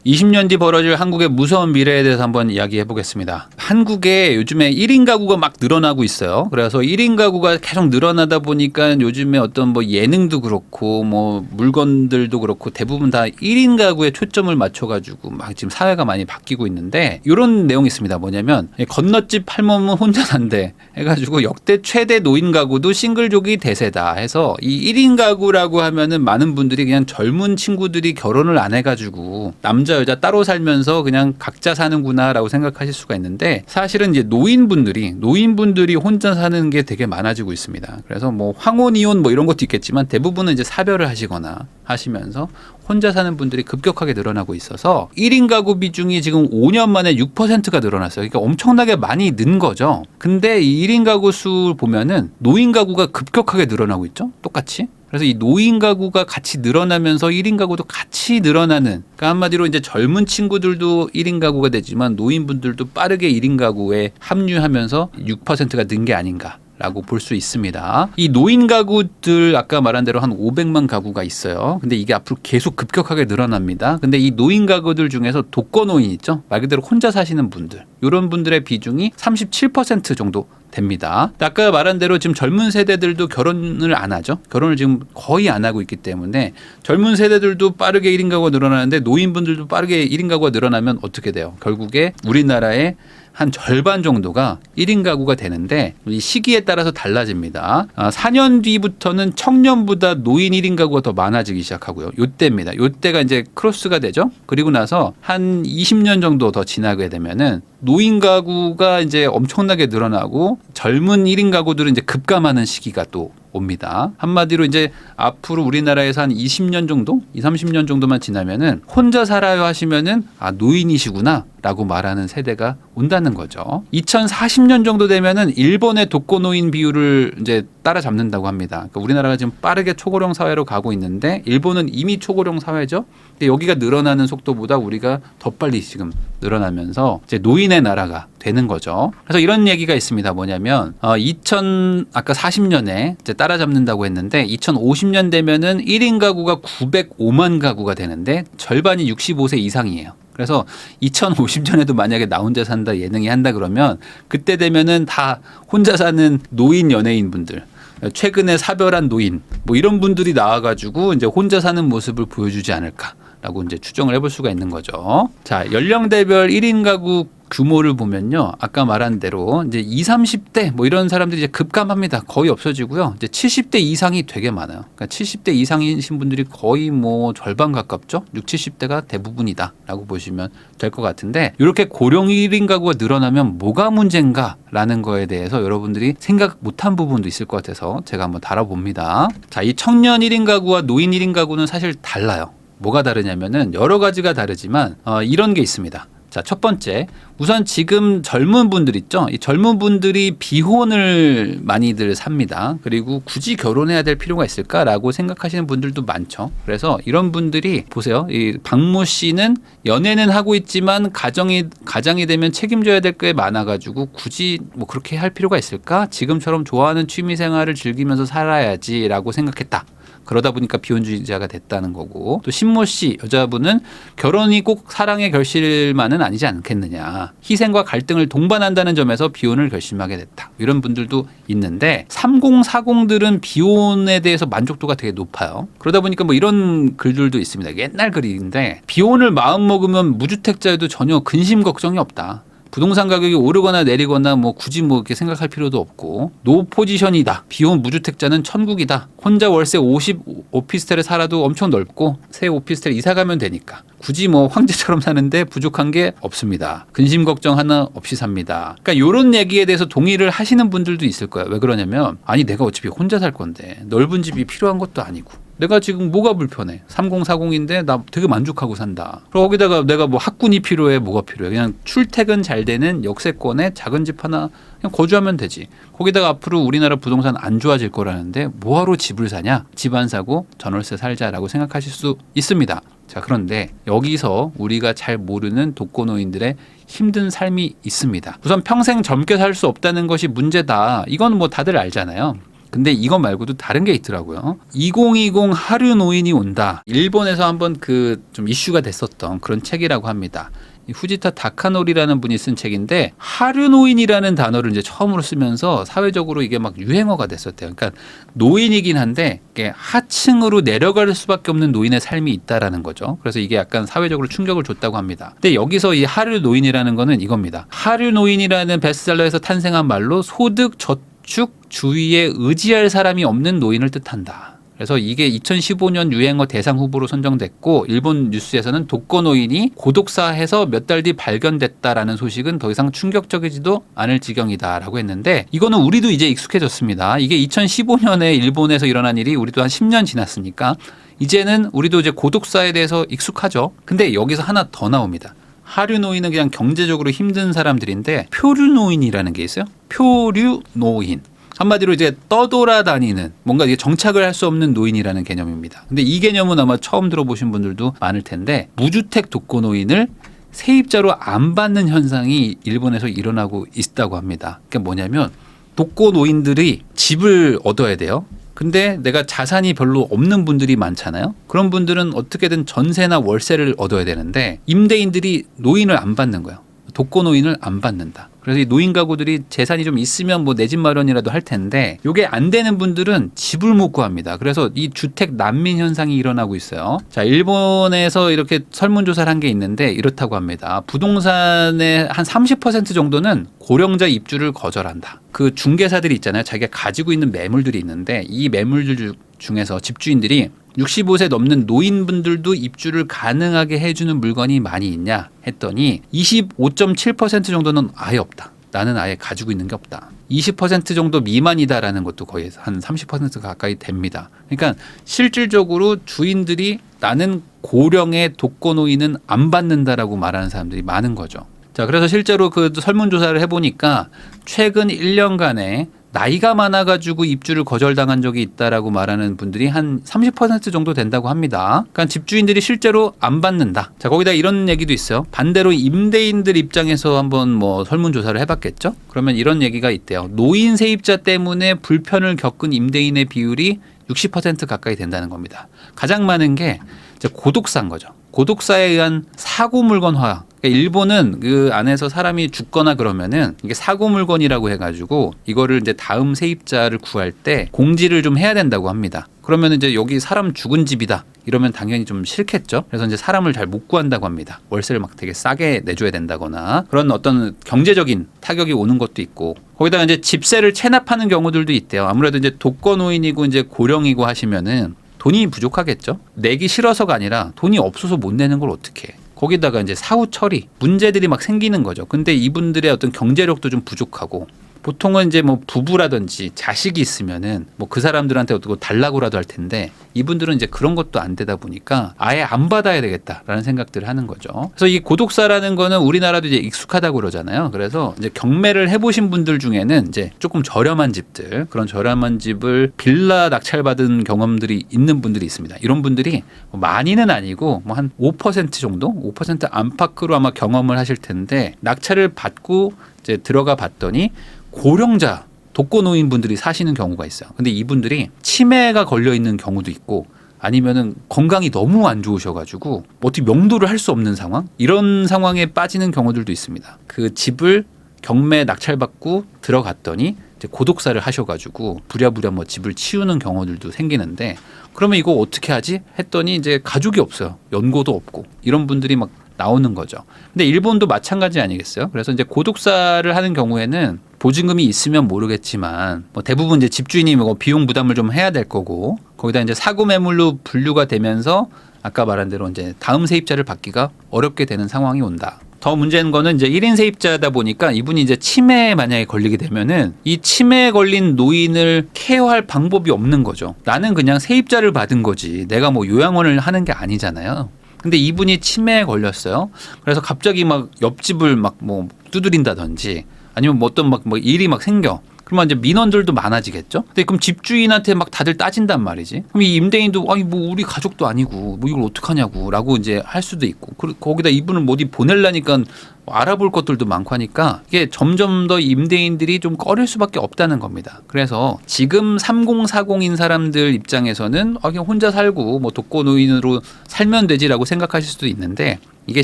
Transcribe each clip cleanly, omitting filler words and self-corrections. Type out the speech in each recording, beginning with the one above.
20년 뒤 벌어질 한국의 무서운 미래에 대해서 한번 이야기해 보겠습니다. 한국에 요즘에 1인 가구가 막 늘어나고 있어요. 그래서 1인 가구가 계속 늘어나다 보니까 요즘에 어떤 뭐 예능도 그렇고 뭐 물건들도 그렇고 대부분 다 1인 가구에 초점을 맞춰가지고 막 지금 사회가 많이 바뀌고 있는데 이런 내용이 있습니다. 뭐냐면 건너집 할멈은 혼자 산대 해가지고 역대 최대 노인 가구도 싱글족이 대세다 해서 이 1인 가구라고 하면은 많은 분들이 그냥 젊은 친구들이 결혼을 안 해가지고 남자 여자 따로 살면서 그냥 각자 사는구나라고 생각하실 수가 있는데 사실은 이제 노인분들이 혼자 사는 게 되게 많아지고 있습니다. 그래서 뭐 황혼 이혼 뭐 이런 것도 있겠지만 대부분은 이제 사별을 하시거나 하시면서 혼자 사는 분들이 급격하게 늘어나고 있어서 1인 가구 비중이 지금 5년 만에 6%가 늘어났어요. 그러니까 엄청나게 많이 는 거죠. 근데 이 1인 가구 수 보면은 노인 가구가 급격하게 늘어나고 있죠. 똑같이. 그래서 이 노인 가구가 같이 늘어나면서 1인 가구도 같이 늘어나는, 그러니까 한마디로 이제 젊은 친구들도 1인 가구가 되지만 노인분들도 빠르게 1인 가구에 합류하면서 6%가 는 게 아닌가 라고 볼 수 있습니다. 이 노인 가구들 아까 말한 대로 한 500만 가구가 있어요. 근데 이게 앞으로 계속 급격하게 늘어납니다. 근데 이 노인 가구들 중에서 독거노인 있죠? 말 그대로 혼자 사시는 분들, 이런 분들의 비중이 37% 정도 됩니다. 아까 말한 대로 지금 젊은 세대들도 결혼을 안 하죠. 결혼을 지금 거의 안 하고 있기 때문에 젊은 세대들도 빠르게 1인 가구가 늘어나는데 노인분들도 빠르게 1인 가구가 늘어나면 어떻게 돼요? 결국에 우리나라의 한 절반 정도가 1인 가구가 되는데 이 시기에 따라서 달라집니다. 4년 뒤부터는 청년보다 노인 1인 가구가 더 많아지기 시작하고요. 요때입니다. 요때가 이제 크로스가 되죠. 그리고 나서 한 20년 정도 더 지나게 되면은 노인 가구가 이제 엄청나게 늘어나고 젊은 1인 가구들은 이제 급감하는 시기가 또 옵니다. 한마디로 이제 앞으로 우리나라에서 한 20년 정도, 30년 정도만 지나면은 혼자 살아요 하시면은 아, 노인이시구나 라고 말하는 세대가 온다는 거죠. 2040년 정도 되면은 일본의 독거노인 비율을 이제 따라잡는다고 합니다. 그러니까 우리나라가 지금 빠르게 초고령 사회로 가고 있는데 일본은 이미 초고령 사회죠. 근데 여기가 늘어나는 속도보다 우리가 더 빨리 지금 늘어나면서 이제 노인의 나라가 되는 거죠. 그래서 이런 얘기가 있습니다. 뭐냐면 아까 40년에 이제 따라잡는다고 했는데 2050년 되면은 1인 가구가 905만 가구가 되는데 절반이 65세 이상이에요. 그래서 2050년에도 만약에 나 혼자 산다 예능이 한다 그러면 그때 되면은 다 혼자 사는 노인 연예인분들, 최근에 사별한 노인 뭐 이런 분들이 나와가지고 이제 혼자 사는 모습을 보여주지 않을까라고 이제 추정을 해볼 수가 있는 거죠. 자, 연령대별 1인 가구 규모를 보면요. 아까 말한 대로 이제 20, 30대 뭐 이런 사람들이 이제 급감합니다. 거의 없어지고요. 이제 70대 이상이 되게 많아요. 그러니까 70대 이상이신 분들이 거의 뭐 절반 가깝죠. 60, 70대가 대부분이다라고 보시면 될 것 같은데 이렇게 고령 1인 가구가 늘어나면 뭐가 문제인가라는 거에 대해서 여러분들이 생각 못한 부분도 있을 것 같아서 제가 한번 다뤄봅니다. 자, 이 청년 1인 가구와 노인 1인 가구는 사실 달라요. 뭐가 다르냐면은 여러 가지가 다르지만 이런 게 있습니다. 자, 첫 번째, 우선 지금 젊은 분들 있죠? 이 젊은 분들이 비혼을 많이들 삽니다. 그리고 굳이 결혼해야 될 필요가 있을까라고 생각하시는 분들도 많죠. 그래서 이런 분들이 보세요. 이 박모 씨는 연애는 하고 있지만 가장이 되면 책임져야 될 게 많아가지고 굳이 뭐 그렇게 할 필요가 있을까? 지금처럼 좋아하는 취미 생활을 즐기면서 살아야지라고 생각했다. 그러다 보니까 비혼주의자가 됐다는 거고, 또 신모 씨 여자분은 결혼이 꼭 사랑의 결실만은 아니지 않겠느냐, 희생과 갈등을 동반한다는 점에서 비혼을 결심하게 됐다, 이런 분들도 있는데 3040들은 비혼에 대해서 만족도가 되게 높아요. 그러다 보니까 뭐 이런 글들도 있습니다. 옛날 글인데 비혼을 마음먹으면 무주택자여도 전혀 근심 걱정이 없다. 부동산 가격이 오르거나 내리거나 뭐 굳이 뭐 이렇게 생각할 필요도 없고, 노 포지션이다. 비혼 무주택자는 천국이다. 혼자 월세 50 오피스텔에 살아도 엄청 넓고 새 오피스텔 이사 가면 되니까 굳이 뭐 황제처럼 사는데 부족한 게 없습니다. 근심 걱정 하나 없이 삽니다. 그러니까 이런 얘기에 대해서 동의를 하시는 분들도 있을 거예요. 왜 그러냐면 아니 내가 어차피 혼자 살 건데 넓은 집이 필요한 것도 아니고 내가 지금 뭐가 불편해. 3040인데 나 되게 만족하고 산다. 그리고 거기다가 내가 뭐 학군이 필요해. 뭐가 필요해. 그냥 출퇴근 잘 되는 역세권에 작은 집 하나 그냥 거주하면 되지. 거기다가 앞으로 우리나라 부동산 안 좋아질 거라는데 뭐하러 집을 사냐. 집 안 사고 전월세 살자라고 생각하실 수 있습니다. 자, 그런데 여기서 우리가 잘 모르는 독거노인들의 힘든 삶이 있습니다. 우선 평생 젊게 살 수 없다는 것이 문제다. 이건 뭐 다들 알잖아요. 근데 이거 말고도 다른 게 있더라고요. 2020 하류 노인이 온다. 일본에서 한번 그 좀 이슈가 됐었던 그런 책이라고 합니다. 이 후지타 다카노리라는 분이 쓴 책인데 하류 노인이라는 단어를 이제 처음으로 쓰면서 사회적으로 이게 막 유행어가 됐었대요. 그러니까 노인이긴 한데 이게 하층으로 내려갈 수밖에 없는 노인의 삶이 있다라는 거죠. 그래서 이게 약간 사회적으로 충격을 줬다고 합니다. 근데 여기서 이 하류 노인이라는 거는 이겁니다. 하류 노인이라는 베스트셀러에서 탄생한 말로 소득 저축 주위에 의지할 사람이 없는 노인을 뜻한다. 그래서 이게 2015년 유행어 대상 후보로 선정됐고 일본 뉴스에서는 독거노인이 고독사해서 몇 달 뒤 발견됐다라는 소식은 더 이상 충격적이지도 않을 지경이다라고 했는데 이거는 우리도 이제 익숙해졌습니다. 이게 2015년에 일본에서 일어난 일이 우리도 한 10년 지났으니까 이제는 우리도 이제 고독사에 대해서 익숙하죠. 근데 여기서 하나 더 나옵니다. 하류노인은 그냥 경제적으로 힘든 사람들인데 표류노인이라는 게 있어요. 표류노인. 한마디로 이제 떠돌아다니는 뭔가 이게 정착을 할 수 없는 노인이라는 개념입니다. 근데 이 개념은 아마 처음 들어보신 분들도 많을 텐데 무주택 독거노인을 세입자로 안 받는 현상이 일본에서 일어나고 있다고 합니다. 그게 뭐냐면 독거노인들이 집을 얻어야 돼요. 근데 내가 자산이 별로 없는 분들이 많잖아요. 그런 분들은 어떻게든 전세나 월세를 얻어야 되는데 임대인들이 노인을 안 받는 거예요. 독거노인을 안 받는다. 그래서 이 노인 가구들이 재산이 좀 있으면 뭐 내 집 마련이라도 할 텐데 이게 안 되는 분들은 집을 못 구합니다. 그래서 이 주택 난민 현상이 일어나고 있어요. 자, 일본에서 이렇게 설문조사를 한 게 있는데 이렇다고 합니다. 부동산의 한 30% 정도는 고령자 입주를 거절한다. 그 중개사들이 있잖아요. 자기가 가지고 있는 매물들이 있는데 이 매물들 중에서 집주인들이 65세 넘는 노인분들도 입주를 가능하게 해주는 물건이 많이 있냐 했더니 25.7% 정도는 아예 없다. 나는 아예 가지고 있는 게 없다. 20% 정도 미만이다라는 것도 거의 한 30% 가까이 됩니다. 그러니까 실질적으로 주인들이 나는 고령의 독거노인은 안 받는다라고 말하는 사람들이 많은 거죠. 자, 그래서 실제로 그 설문조사를 해보니까 최근 1년간에 나이가 많아가지고 입주를 거절당한 적이 있다라고 말하는 분들이 한 30% 정도 된다고 합니다. 그러니까 집주인들이 실제로 안 받는다. 자, 거기다 이런 얘기도 있어요. 반대로 임대인들 입장에서 한번 뭐 설문조사를 해봤겠죠? 그러면 이런 얘기가 있대요. 노인 세입자 때문에 불편을 겪은 임대인의 비율이 60% 가까이 된다는 겁니다. 가장 많은 게 이제 고독사인 거죠. 고독사에 의한 사고 물건화. 그러니까 일본은 그 안에서 사람이 죽거나 그러면은 이게 사고 물건이라고 해가지고 이거를 이제 다음 세입자를 구할 때 공지를 좀 해야 된다고 합니다. 그러면 이제 여기 사람 죽은 집이다. 이러면 당연히 좀 싫겠죠. 그래서 이제 사람을 잘 못 구한다고 합니다. 월세를 막 되게 싸게 내줘야 된다거나 그런 어떤 경제적인 타격이 오는 것도 있고 거기다가 이제 집세를 체납하는 경우들도 있대요. 아무래도 이제 독거노인이고 이제 고령이고 하시면은 돈이 부족하겠죠. 내기 싫어서가 아니라 돈이 없어서 못 내는 걸 어떻게 해. 거기다가 이제 사후 처리 문제들이 막 생기는 거죠. 근데 이분들의 어떤 경제력도 좀 부족하고 보통은 이제 뭐 부부라든지 자식이 있으면은 뭐 그 사람들한테 어떻게 달라고라도 할 텐데 이분들은 이제 그런 것도 안 되다 보니까 아예 안 받아야 되겠다라는 생각들을 하는 거죠. 그래서 이 고독사라는 거는 우리나라도 이제 익숙하다고 그러잖아요. 그래서 이제 경매를 해보신 분들 중에는 이제 조금 저렴한 집들 그런 저렴한 집을 빌라 낙찰받은 경험들이 있는 분들이 있습니다. 이런 분들이 뭐 많이는 아니고 뭐 한 5% 정도, 5% 안팎으로 아마 경험을 하실 텐데 낙찰을 받고 이제 들어가 봤더니 고령자 독거노인 분들이 사시는 경우가 있어요. 근데 이분들이 치매가 걸려 있는 경우도 있고 아니면은 건강이 너무 안 좋으셔가지고 어떻게 명도를 할 수 없는 상황 이런 상황에 빠지는 경우들도 있습니다. 그 집을 경매 낙찰받고 들어갔더니 이제 고독사를 하셔가지고 부랴부랴 뭐 집을 치우는 경우들도 생기는데 그러면 이거 어떻게 하지 했더니 이제 가족이 없어요. 연고도 없고 이런 분들이 막 나오는 거죠. 근데 일본도 마찬가지 아니겠어요? 그래서 이제 고독사를 하는 경우에는 보증금이 있으면 모르겠지만 뭐 대부분 이제 집주인이 뭐 비용 부담을 좀 해야 될 거고 거기다 이제 사고 매물로 분류가 되면서 아까 말한 대로 이제 다음 세입자를 받기가 어렵게 되는 상황이 온다. 더 문제인 거는 이제 1인 세입자다 보니까 이분이 이제 치매에 만약에 걸리게 되면은 이 치매에 걸린 노인을 케어할 방법이 없는 거죠. 나는 그냥 세입자를 받은 거지. 내가 뭐 요양원을 하는 게 아니잖아요. 근데 이분이 치매에 걸렸어요. 그래서 갑자기 막 옆집을 막 뭐 두드린다든지 아니면 뭐 어떤 막 뭐 일이 막 생겨. 그러면 이제 민원들도 많아지겠죠. 근데 그럼 집주인한테 막 다들 따진단 말이지. 그럼 이 임대인도 아니 뭐 우리 가족도 아니고 뭐 이걸 어떡하냐고라고 이제 할 수도 있고. 거기다 이분을 뭐 어디 보내려니까 알아볼 것들도 많고 하니까 이게 점점 더 임대인들이 좀 꺼릴 수밖에 없다는 겁니다. 그래서 지금 3040인 사람들 입장에서는 그냥 혼자 살고 뭐 독거노인으로 살면 되지라고 생각하실 수도 있는데 이게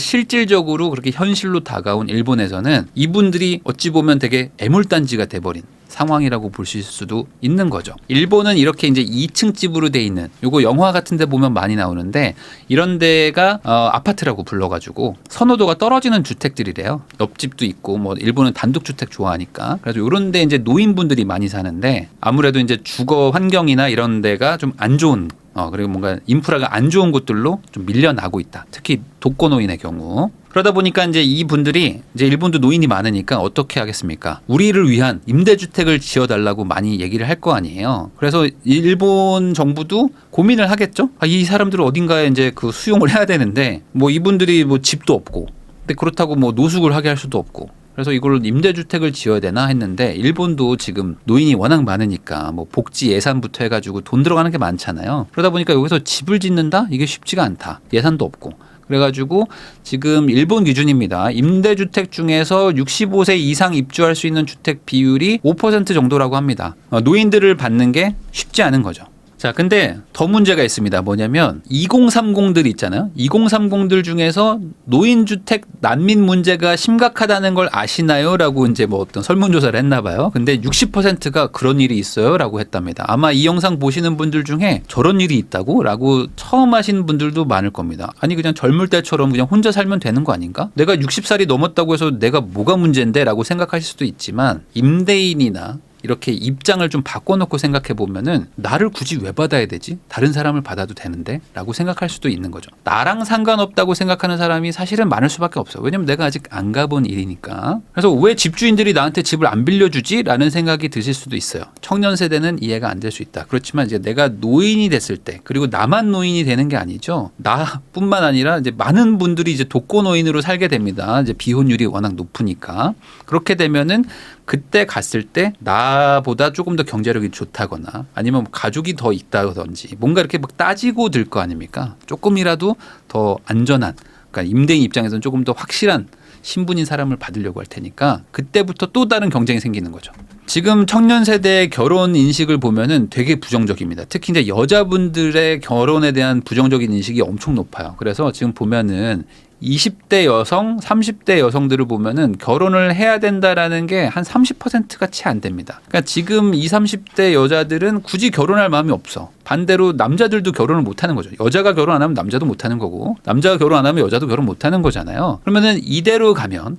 실질적으로 그렇게 현실로 다가온 일본에서는 이분들이 어찌 보면 되게 애물단지가 돼버린 상황이라고 볼 수도 있는 거죠. 일본은 이렇게 이제 2층 집으로 돼 있는 요거 영화 같은 데 보면 많이 나오는데 이런 데가 아파트라고 불러가지고 선호도가 떨어지는 주택들이래요. 옆집도 있고 뭐 일본은 단독주택 좋아하니까 그래서 이런 데 이제 노인분들이 많이 사는데 아무래도 이제 주거 환경이나 이런 데가 좀 안 좋은 그리고 뭔가 인프라가 안 좋은 곳들로 좀 밀려나고 있다. 특히 독거노인의 경우. 그러다 보니까 이제 이 분들이 이제 일본도 노인이 많으니까 어떻게 하겠습니까? 우리를 위한 임대주택을 지어달라고 많이 얘기를 할 거 아니에요. 그래서 일본 정부도 고민을 하겠죠. 이 사람들을 어딘가에 이제 그 수용을 해야 되는데 뭐 이분들이 뭐 집도 없고, 근데 그렇다고 뭐 노숙을 하게 할 수도 없고. 그래서 이걸 임대주택을 지어야 되나 했는데 일본도 지금 노인이 워낙 많으니까 뭐 복지 예산부터 해가지고 돈 들어가는 게 많잖아요. 그러다 보니까 여기서 집을 짓는다? 이게 쉽지가 않다. 예산도 없고. 그래가지고 지금 일본 기준입니다. 임대주택 중에서 65세 이상 입주할 수 있는 주택 비율이 5% 정도라고 합니다. 노인들을 받는 게 쉽지 않은 거죠. 자, 근데 더 문제가 있습니다. 뭐냐면 2030들 있잖아요. 2030들 중에서 노인주택 난민 문제가 심각하다는 걸 아시나요? 라고 이제 뭐 어떤 설문조사를 했나 봐요. 근데 60%가 그런 일이 있어요? 라고 했답니다. 아마 이 영상 보시는 분들 중에 저런 일이 있다고? 라고 처음 하신 분들도 많을 겁니다. 아니 그냥 젊을 때처럼 그냥 혼자 살면 되는 거 아닌가? 내가 60살이 넘었다고 해서 내가 뭐가 문제인데? 라고 생각하실 수도 있지만 임대인이나 이렇게 입장을 좀 바꿔놓고 생각해 보면은 나를 굳이 왜 받아야 되지? 다른 사람을 받아도 되는데? 라고 생각할 수도 있는 거죠. 나랑 상관없다고 생각하는 사람이 사실은 많을 수밖에 없어요. 왜냐면 내가 아직 안 가본 일이니까. 그래서 왜 집주인들이 나한테 집을 안 빌려주지? 라는 생각이 드실 수도 있어요. 청년 세대는 이해가 안 될 수 있다. 그렇지만 이제 내가 노인이 됐을 때, 그리고 나만 노인이 되는 게 아니죠. 나뿐만 아니라 이제 많은 분들이 이제 독거노인으로 살게 됩니다. 이제 비혼율이 워낙 높으니까. 그렇게 되면은 그때 갔을 때 나보다 조금 더 경제력이 좋다거나 아니면 가족이 더 있다든지 뭔가 이렇게 막 따지고 들 거 아닙니까? 조금이라도 더 안전한, 그러니까 임대인 입장에서는 조금 더 확실한 신분인 사람을 받으려고 할 테니까 그때부터 또 다른 경쟁이 생기는 거죠. 지금 청년 세대의 결혼 인식을 보면은 되게 부정적입니다. 특히 이제 여자분들의 결혼에 대한 부정적인 인식이 엄청 높아요. 그래서 지금 보면은 20대 여성, 30대 여성들을 보면은 결혼을 해야 된다라는 게 한 30%가 채 안 됩니다. 그러니까 지금 20, 30대 여자들은 굳이 결혼할 마음이 없어. 반대로 남자들도 결혼을 못 하는 거죠. 여자가 결혼 안 하면 남자도 못 하는 거고, 남자가 결혼 안 하면 여자도 결혼 못 하는 거잖아요. 그러면은 이대로 가면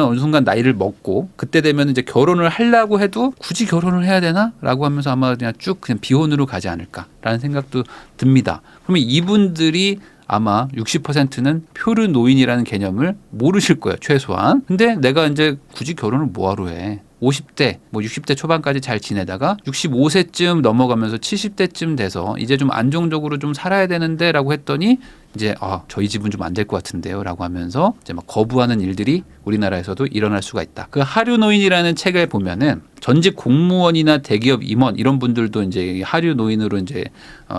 어느 순간 나이를 먹고 그때 되면 이제 결혼을 하려고 해도 굳이 결혼을 해야 되나? 라고 하면서 아마 그냥 쭉 그냥 비혼으로 가지 않을까라는 생각도 듭니다. 그러면 이분들이 아마 60%는 표류 노인이라는 개념을 모르실 거예요, 최소한. 근데 내가 이제 굳이 결혼을 뭐하러 해? 50대, 뭐 60대 초반까지 잘 지내다가 65세쯤 넘어가면서 70대쯤 돼서 이제 좀 안정적으로 좀 살아야 되는데 라고 했더니 이제 저희 집은 좀 안 될 것 같은데요 라고 하면서 이제 막 거부하는 일들이 우리나라에서도 일어날 수가 있다. 그 하류노인이라는 책을 보면은 전직 공무원이나 대기업 임원 이런 분들도 이제 하류노인으로 이제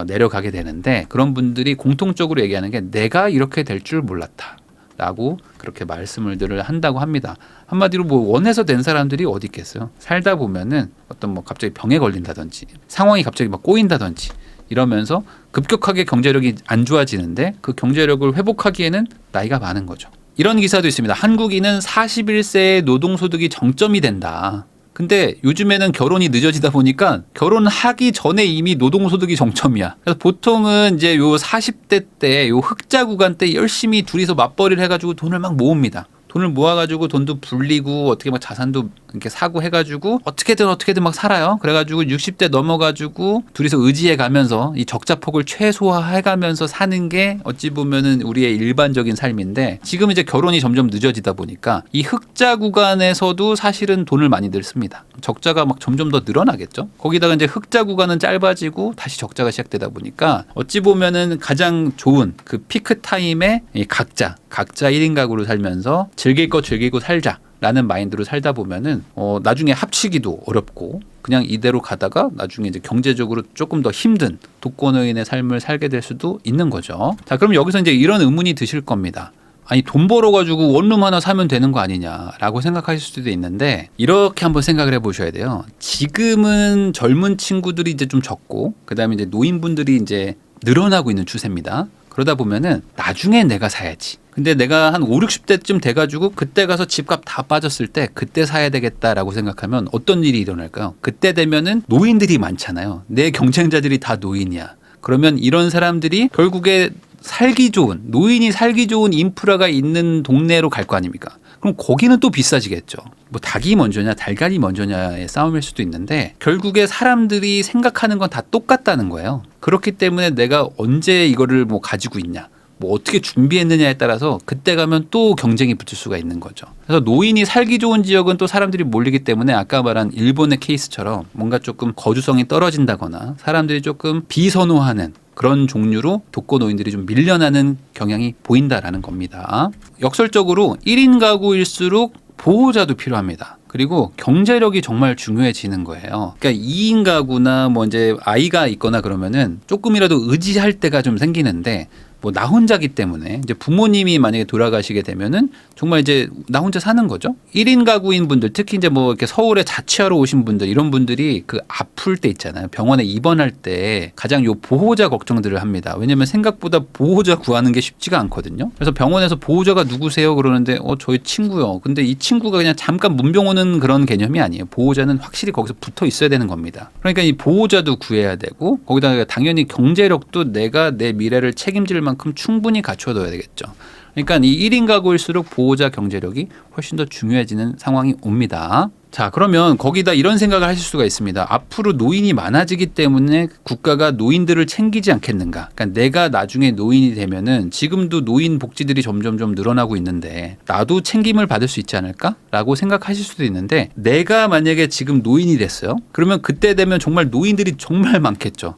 내려가게 되는데 그런 분들이 공통적으로 얘기하는 게 내가 이렇게 될 줄 몰랐다. 라고 그렇게 말씀을 한다고 합니다. 한마디로 뭐 원해서 된 사람들이 어디 있겠어요. 살다 보면은 어떤 뭐 갑자기 병에 걸린다든지 상황이 갑자기 막 꼬인다든지 이러면서 급격하게 경제력이 안 좋아지는데 그 경제력을 회복하기에는 나이가 많은 거죠. 이런 기사도 있습니다. 한국인은 41세의 노동소득이 정점이 된다. 근데 요즘에는 결혼이 늦어지다 보니까 결혼하기 전에 이미 노동소득이 정점이야. 그래서 보통은 이제 요 40대 때 요 흑자 구간 때 열심히 둘이서 맞벌이를 해가지고 돈을 막 모읍니다. 돈을 모아가지고 돈도 불리고 어떻게 막 자산도 이렇게 사고 해가지고 어떻게든 막 살아요. 그래가지고 60대 넘어가지고 둘이서 의지해가면서 이 적자폭을 최소화해가면서 사는 게 어찌 보면은 우리의 일반적인 삶인데 지금 이제 결혼이 점점 늦어지다 보니까 이 흑자 구간에서도 사실은 돈을 많이들 씁니다. 적자가 막 점점 더 늘어나겠죠. 거기다가 이제 흑자 구간은 짧아지고 다시 적자가 시작되다 보니까 어찌 보면은 가장 좋은 그 피크 타임에 이 각자 1인 가구로 살면서 즐길 거 즐기고 살자. 라는 마인드로 살다 보면은 나중에 합치기도 어렵고 그냥 이대로 가다가 나중에 이제 경제적으로 조금 더 힘든 독거노인의 삶을 살게 될 수도 있는 거죠. 자, 그럼 여기서 이제 이런 의문이 드실 겁니다. 아니, 돈 벌어가지고 원룸 하나 사면 되는 거 아니냐라고 생각하실 수도 있는데, 이렇게 한번 생각을 해보셔야 돼요. 지금은 젊은 친구들이 이제 좀 적고, 그 다음에 이제 노인분들이 이제 늘어나고 있는 추세입니다. 그러다 보면은 나중에 내가 사야지. 근데 내가 한 5, 60대쯤 돼가지고 그때 가서 집값 다 빠졌을 때 그때 사야 되겠다라고 생각하면 어떤 일이 일어날까요? 그때 되면은 노인들이 많잖아요. 내 경쟁자들이 다 노인이야. 그러면 이런 사람들이 결국에 살기 좋은, 노인이 살기 좋은 인프라가 있는 동네로 갈 거 아닙니까? 그럼 거기는 또 비싸지겠죠. 뭐 닭이 먼저냐 달걀이 먼저냐의 싸움일 수도 있는데, 결국에 사람들이 생각하는 건 다 똑같다는 거예요. 그렇기 때문에 내가 언제 이거를 뭐 가지고 있냐, 뭐 어떻게 준비했느냐에 따라서 그때 가면 또 경쟁이 붙을 수가 있는 거죠. 그래서 노인이 살기 좋은 지역은 또 사람들이 몰리기 때문에 아까 말한 일본의 케이스처럼 뭔가 조금 거주성이 떨어진다거나 사람들이 조금 비선호하는 그런 종류로 독거노인들이 좀 밀려나는 경향이 보인다라는 겁니다. 역설적으로 1인 가구일수록 보호자도 필요합니다. 그리고 경제력이 정말 중요해지는 거예요. 그러니까 2인 가구나 뭐 이제 아이가 있거나 그러면은 조금이라도 의지할 때가 좀 생기는데, 뭐 나 혼자기 때문에 이제 부모님이 만약에 돌아가시게 되면은 정말 이제 나 혼자 사는 거죠. 1인 가구인 분들, 특히 이제 뭐 이렇게 서울에 자취하러 오신 분들, 이런 분들이 그 아플 때 있잖아요. 병원에 입원할 때 가장 요 보호자 걱정들을 합니다. 왜냐면 생각보다 보호자 구하는 게 쉽지가 않거든요. 그래서 병원에서 보호자가 누구세요? 그러는데 저희 친구요. 근데 이 친구가 그냥 잠깐 문병 오는 그런 개념이 아니에요. 보호자는 확실히 거기서 붙어 있어야 되는 겁니다. 그러니까 이 보호자도 구해야 되고, 거기다가 당연히 경제력도 내가 내 미래를 책임질 만큼 충분히 갖춰둬야 되겠죠. 그러니까 이 1인 가구일수록 보호자 경제력이 훨씬 더 중요해지는 상황이 옵니다. 자, 그러면 거기다 이런 생각을 하실 수가 있습니다. 앞으로 노인이 많아지기 때문에 국가가 노인들을 챙기지 않겠는가. 그러니까 내가 나중에 노인이 되면은 지금도 노인 복지들이 점점점 늘어나고 있는데 나도 챙김을 받을 수 있지 않을까? 라고 생각하실 수도 있는데, 내가 만약에 지금 노인이 됐어요. 그러면 그때 되면 정말 노인들이 정말 많겠죠.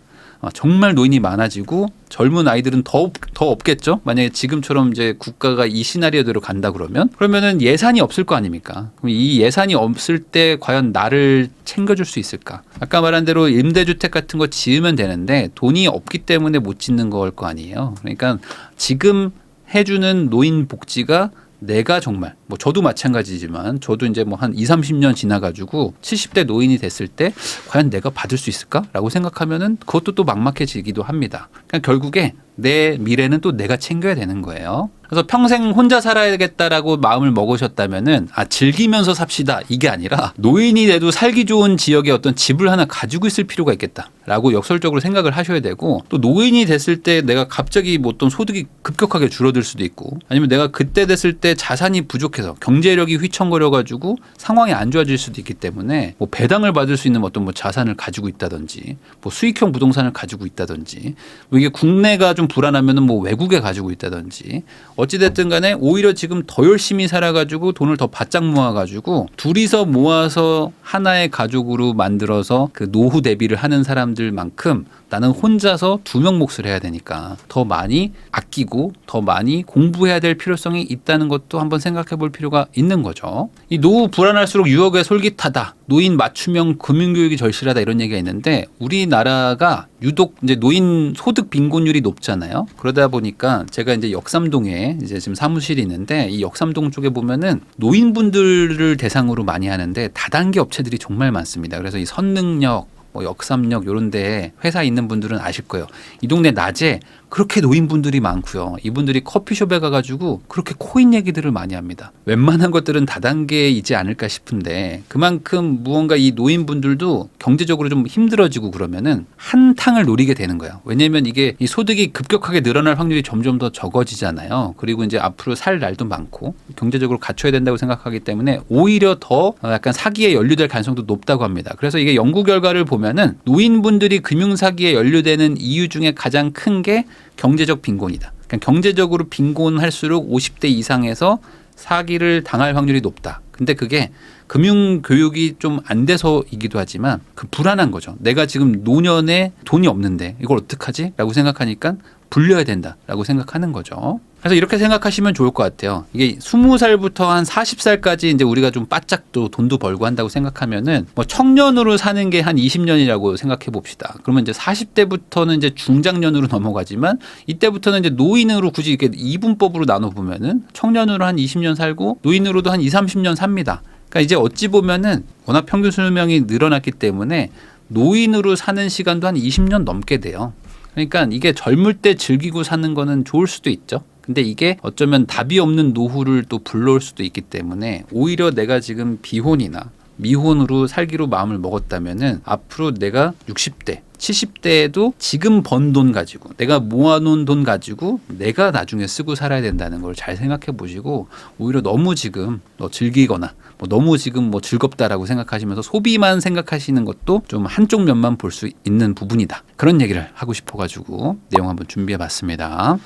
정말 노인이 많아지고 젊은 아이들은 더 없겠죠. 만약에 지금처럼 이제 국가가 이 시나리오대로 간다 그러면은 예산이 없을 거 아닙니까? 그럼 이 예산이 없을 때 과연 나를 챙겨줄 수 있을까? 아까 말한 대로 임대주택 같은 거 지으면 되는데 돈이 없기 때문에 못 짓는 걸 거 아니에요. 그러니까 지금 해주는 노인 복지가 내가 정말, 뭐 저도 마찬가지지만 저도 이제 뭐 한 20, 30년 지나가지고 70대 노인이 됐을 때 과연 내가 받을 수 있을까라고 생각하면은 그것도 또 막막해지기도 합니다. 그러니까 결국에 내 미래는 또 내가 챙겨야 되는 거예요. 그래서 평생 혼자 살아야겠다라고 마음을 먹으셨다면은 즐기면서 삽시다, 이게 아니라 노인이 돼도 살기 좋은 지역에 어떤 집을 하나 가지고 있을 필요가 있겠다라고 역설적으로 생각을 하셔야 되고, 또 노인이 됐을 때 내가 갑자기 뭐 어떤 소득이 급격하게 줄어들 수도 있고, 아니면 내가 그때 됐을 때 자산이 부족해서 경제력이 휘청거려 가지고 상황이 안 좋아질 수도 있기 때문에 뭐 배당을 받을 수 있는 어떤 뭐 자산을 가지고 있다든지, 뭐 수익형 부동산을 가지고 있다든지, 뭐 이게 국내가 좀 불안하면은 뭐 외국에 가지고 있다든지, 어찌됐든 간에 오히려 지금 더 열심히 살아가지고 돈을 더 바짝 모아가지고 둘이서 모아서 하나의 가족으로 만들어서 그 노후 대비를 하는 사람들만큼 나는 혼자서 2명 몫을 해야 되니까 더 많이 아끼고 더 많이 공부해야 될 필요성이 있다는 것도 한번 생각해 볼 필요가 있는 거죠. 이 노후 불안할수록 유혹에 솔깃하다, 노인 맞춤형 금융교육이 절실하다, 이런 얘기가 있는데, 우리나라가 유독 이제 노인 소득 빈곤율이 높잖아요. 그러다 보니까 제가 이제 역삼동에 이제 지금 사무실이 있는데, 이 역삼동 쪽에 보면은 노인분들을 대상으로 많이 하는데 다단계 업체들이 정말 많습니다. 그래서 이 선능력, 뭐 역삼역 이런 데 회사 있는 분들은 아실 거예요. 이 동네 낮에 그렇게 노인분들이 많고요. 이분들이 커피숍에 가가지고 그렇게 코인 얘기들을 많이 합니다. 웬만한 것들은 다단계이지 않을까 싶은데, 그만큼 무언가 이 노인분들도 경제적으로 좀 힘들어지고 그러면은 한탕을 노리게 되는 거예요. 왜냐하면 이게 이 소득이 급격하게 늘어날 확률이 점점 더 적어지잖아요. 그리고 이제 앞으로 살 날도 많고 경제적으로 갖춰야 된다고 생각하기 때문에 오히려 더 약간 사기에 연루될 가능성도 높다고 합니다. 그래서 이게 연구 결과를 보면은 노인분들이 금융사기에 연루되는 이유 중에 가장 큰 게 경제적 빈곤이다. 그러니까 경제적으로 빈곤할수록 50대 이상에서 사기를 당할 확률이 높다. 근데 그게 금융 교육이 좀 안 돼서이기도 하지만 그 불안한 거죠. 내가 지금 노년에 돈이 없는데 이걸 어떡하지? 라고 생각하니까 불려야 된다라고 생각하는 거죠. 그래서 이렇게 생각하시면 좋을 것 같아요. 이게 20살부터 한 40살까지 이제 우리가 좀 바짝 또 돈도 벌고 한다고 생각하면은 뭐 청년으로 사는 게 한 20년이라고 생각해 봅시다. 그러면 이제 40대부터는 이제 중장년으로 넘어가지만 이때부터는 이제 노인으로 굳이 이렇게 이분법으로 나눠 보면은 청년으로 한 20년 살고 노인으로도 한 2, 30년 삽니다. 그러니까 이제 어찌 보면은 워낙 평균 수명이 늘어났기 때문에 노인으로 사는 시간도 한 20년 넘게 돼요. 그러니까 이게 젊을 때 즐기고 사는 거는 좋을 수도 있죠. 근데 이게 어쩌면 답이 없는 노후를 또 불러올 수도 있기 때문에 오히려 내가 지금 비혼이나 미혼으로 살기로 마음을 먹었다면은 앞으로 내가 60대, 70대에도 지금 번 돈 가지고 내가 모아놓은 돈 가지고 내가 나중에 쓰고 살아야 된다는 걸 잘 생각해 보시고 오히려 너무 지금 즐기거나 너무 지금 즐겁다라고 생각하시면서 소비만 생각하시는 것도 좀 한쪽 면만 볼 수 있는 부분이다. 그런 얘기를 하고 싶어가지고 내용 한번 준비해 봤습니다.